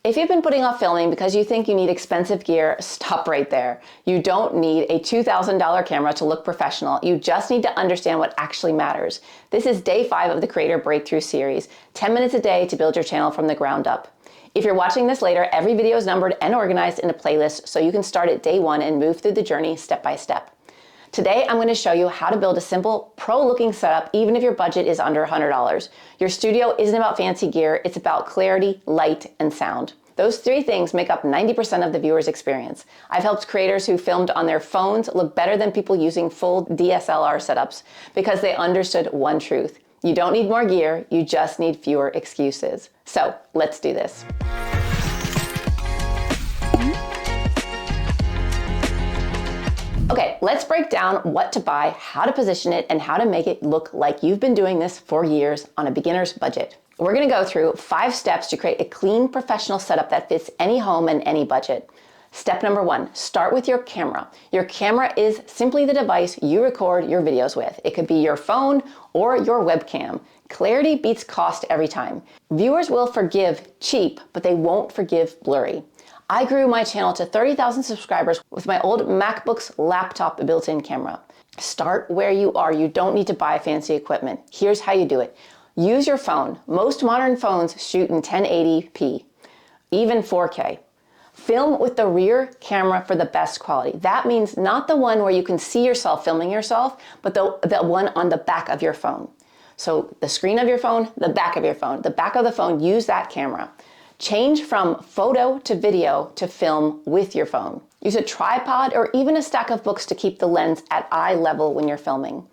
If you've been putting off filming because you think you need expensive gear, stop right there. You don't need a $2,000 camera to look professional. You just need to understand what actually matters. This is day 5 of the Creator Breakthrough series, 10 minutes a day to build your channel from the ground up. If you're watching this later, every video is numbered and organized in a playlist so you can start at day 1 and move through the journey step by step. Today, I'm going to show you how to build a simple, pro-looking setup even if your budget is under $100. Your studio isn't about fancy gear, it's about clarity, light, and sound. Those 3 things make up 90% of the viewer's experience. I've helped creators who filmed on their phones look better than people using full DSLR setups because they understood one truth. You don't need more gear, you just need fewer excuses. So, let's do this. Okay, let's break down what to buy, how to position it, and how to make it look like you've been doing this for years on a beginner's budget. We're going to go through 5 steps to create a clean, professional setup that fits any home and any budget. Step number 1, start with your camera. Your camera is simply the device you record your videos with. It could be your phone or your webcam. Clarity beats cost every time. Viewers will forgive cheap, but they won't forgive blurry. I grew my channel to 30,000 subscribers with my old MacBook's laptop built-in camera. Start where you are. You don't need to buy fancy equipment. Here's how you do it. Use your phone. Most modern phones shoot in 1080p, even 4K. Film with the rear camera for the best quality. That means not the one where you can see yourself filming yourself, but the one on the back of your phone. So the screen of your phone, the back of your phone. The back of the phone, use that camera. Change from photo to video to film with your phone. Use a tripod or even a stack of books to keep the lens at eye level when you're filming.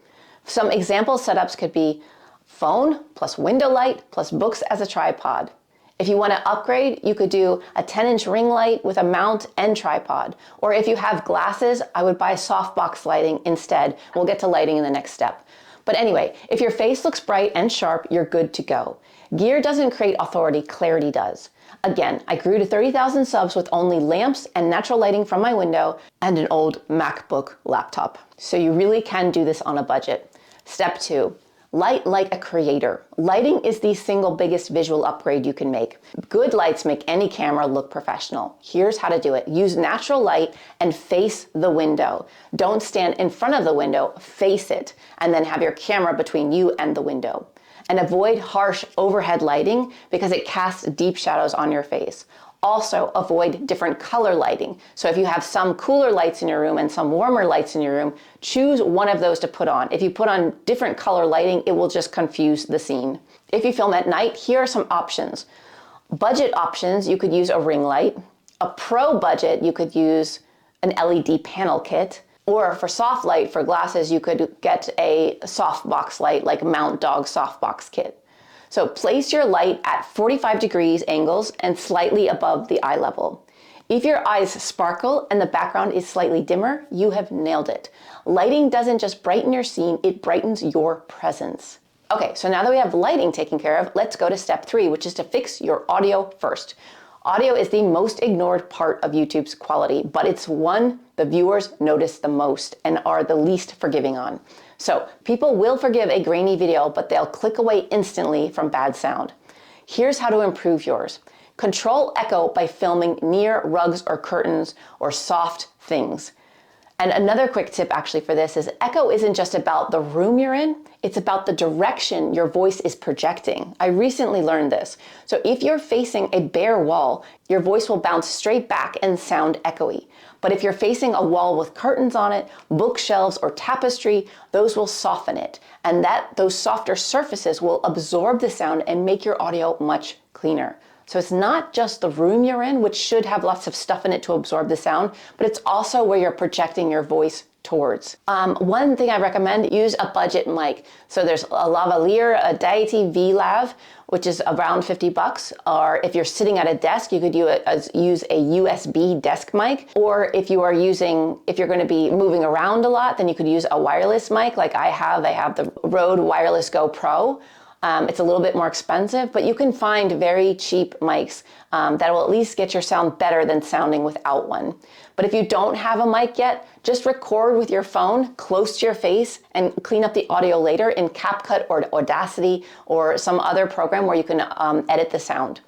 Some example setups could be phone plus window light plus books as a tripod. If you want to upgrade, you could do a 10-inch ring light with a mount and tripod. Or if you have glasses, I would buy softbox lighting instead. We'll get to lighting in the next step. But anyway, if your face looks bright and sharp, you're good to go. Gear doesn't create authority, clarity does. Again, I grew to 30,000 subs with only lamps and natural lighting from my window and an old MacBook laptop. So you really can do this on a budget. Step 2, light like a creator. Lighting is the single biggest visual upgrade you can make. Good lights make any camera look professional. Here's how to do it. Use natural light and face the window. Don't stand in front of the window, face it, and then have your camera between you and the window. And avoid harsh overhead lighting because it casts deep shadows on your face. Also, avoid different color lighting. So if you have some cooler lights in your room and some warmer lights in your room, choose one of those to put on. If you put on different color lighting, it will just confuse the scene. If you film at night, here are some options. Budget options, you could use a ring light. A pro budget, you could use an LED panel kit. Or for soft light for glasses, you could get a softbox light like Mount Dog softbox kit. So place your light at 45 degrees angles and slightly above the eye level. If your eyes sparkle and the background is slightly dimmer, you have nailed it. Lighting doesn't just brighten your scene, it brightens your presence. Okay, so now that we have lighting taken care of, let's go to step 3, which is to fix your audio first. Audio is the most ignored part of YouTube's quality, but it's one the viewers notice the most and are the least forgiving on. So people will forgive a grainy video, but they'll click away instantly from bad sound. Here's how to improve yours. Control echo by filming near rugs or curtains or soft things. And another quick tip actually for this is echo isn't just about the room you're in, it's about the direction your voice is projecting. I recently learned this. So if you're facing a bare wall, your voice will bounce straight back and sound echoey. But if you're facing a wall with curtains on it, bookshelves, or tapestry, those will soften it. And those softer surfaces will absorb the sound and make your audio much cleaner. So it's not just the room you're in, which should have lots of stuff in it to absorb the sound, but it's also where you're projecting your voice towards. One thing I recommend, use a budget mic. So there's a lavalier, a Deity V-Lav, which is around $50. Or if you're sitting at a desk, you could use a USB desk mic. Or if you're going to be moving around a lot, then you could use a wireless mic like I have. I have the Rode Wireless Go Pro. It's a little bit more expensive, but you can find very cheap mics that will at least get your sound better than sounding without one. But if you don't have a mic yet, just record with your phone close to your face and clean up the audio later in CapCut or Audacity or some other program where you can edit the sound.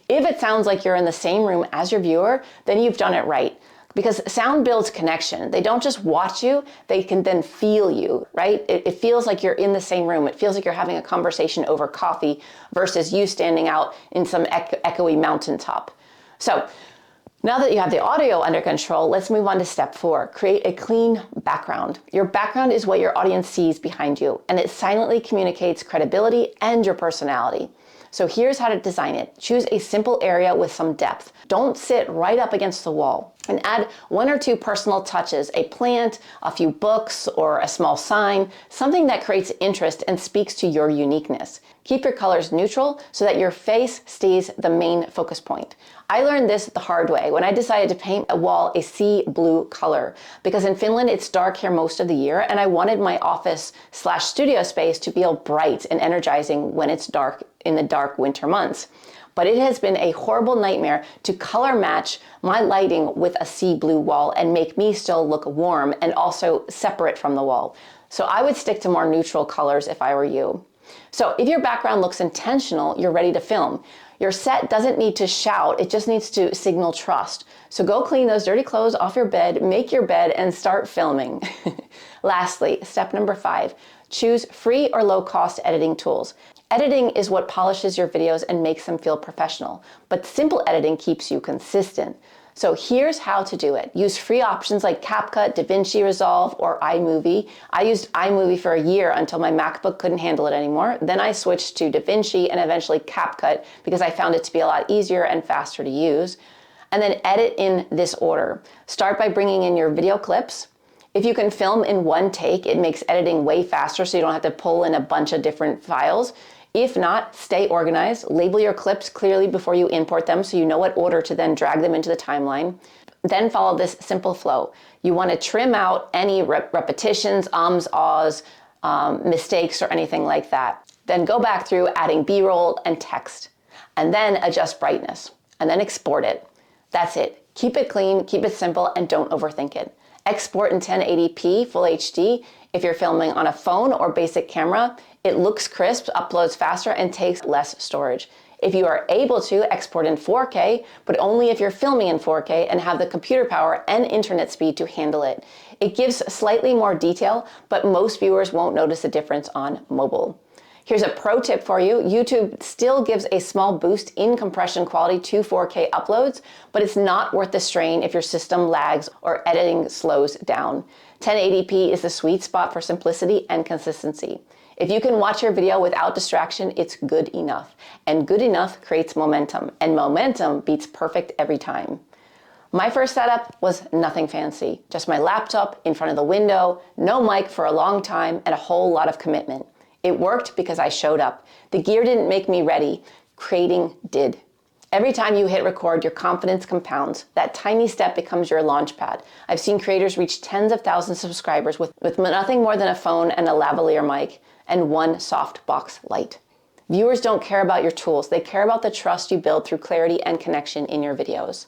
If it sounds like you're in the same room as your viewer, then you've done it right. Because sound builds connection. They don't just watch you, they can then feel you, right? It feels like you're in the same room. It feels like you're having a conversation over coffee versus you standing out in some echoey mountaintop. So now that you have the audio under control, let's move on to step 4. Create a clean background. Your background is what your audience sees behind you, and it silently communicates credibility and your personality. So here's how to design it. Choose a simple area with some depth. Don't sit right up against the wall, and add 1 or 2 personal touches, a plant, a few books, or a small sign, something that creates interest and speaks to your uniqueness. Keep your colors neutral so that your face stays the main focus point. I learned this the hard way when I decided to paint a wall a sea blue color, because in Finland it's dark here most of the year, and I wanted my office/studio space to feel bright and energizing when it's dark in the dark winter months. But it has been a horrible nightmare to color match my lighting with a sea blue wall and make me still look warm and also separate from the wall. So I would stick to more neutral colors if I were you. So if your background looks intentional, you're ready to film. Your set doesn't need to shout, it just needs to signal trust. So go clean those dirty clothes off your bed, make your bed, and start filming. Lastly, step number 5, choose free or low-cost editing tools. Editing is what polishes your videos and makes them feel professional, but simple editing keeps you consistent. So here's how to do it. Use free options like CapCut, DaVinci Resolve, or iMovie. I used iMovie for a year until my MacBook couldn't handle it anymore. Then I switched to DaVinci and eventually CapCut because I found it to be a lot easier and faster to use. And then edit in this order. Start by bringing in your video clips. If you can film in one take, it makes editing way faster so you don't have to pull in a bunch of different files. If not, stay organized. Label your clips clearly before you import them so you know what order to then drag them into the timeline. Then follow this simple flow. You want to trim out any repetitions, ums, ahs, mistakes, or anything like that. Then go back through adding B-roll and text. And then adjust brightness. And then export it. That's it. Keep it clean, keep it simple, and don't overthink it. Export in 1080p Full HD. If you're filming on a phone or basic camera, it looks crisp, uploads faster, and takes less storage. If you are able to, export in 4K, but only if you're filming in 4K and have the computer power and internet speed to handle it. It gives slightly more detail, but most viewers won't notice a difference on mobile. Here's a pro tip for you. YouTube still gives a small boost in compression quality to 4K uploads, but it's not worth the strain if your system lags or editing slows down. 1080p is the sweet spot for simplicity and consistency. If you can watch your video without distraction, it's good enough. And good enough creates momentum, and momentum beats perfect every time. My first setup was nothing fancy, just my laptop in front of the window, no mic for a long time, and a whole lot of commitment. It worked because I showed up. The gear didn't make me ready, creating did. Every time you hit record, your confidence compounds. That tiny step becomes your launch pad. I've seen creators reach tens of thousands of subscribers with nothing more than a phone and a lavalier mic and one softbox light. Viewers don't care about your tools. They care about the trust you build through clarity and connection in your videos.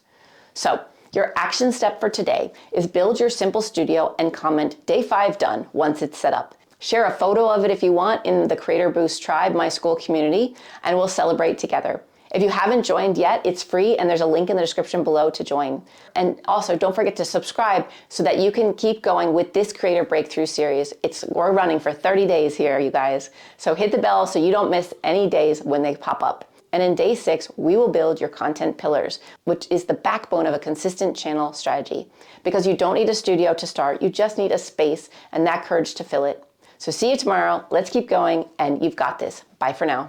So, your action step for today is build your simple studio and comment day 5 done once it's set up. Share a photo of it if you want in the Creator Boost Tribe, my Skool community, and we'll celebrate together. If you haven't joined yet, it's free and there's a link in the description below to join. And also don't forget to subscribe so that you can keep going with this Creator Breakthrough series. We're running for 30 days here, you guys. So hit the bell so you don't miss any days when they pop up. And in day 6, we will build your content pillars, which is the backbone of a consistent channel strategy. Because you don't need a studio to start, you just need a space and that courage to fill it. So see you tomorrow. Let's keep going, and you've got this. Bye for now.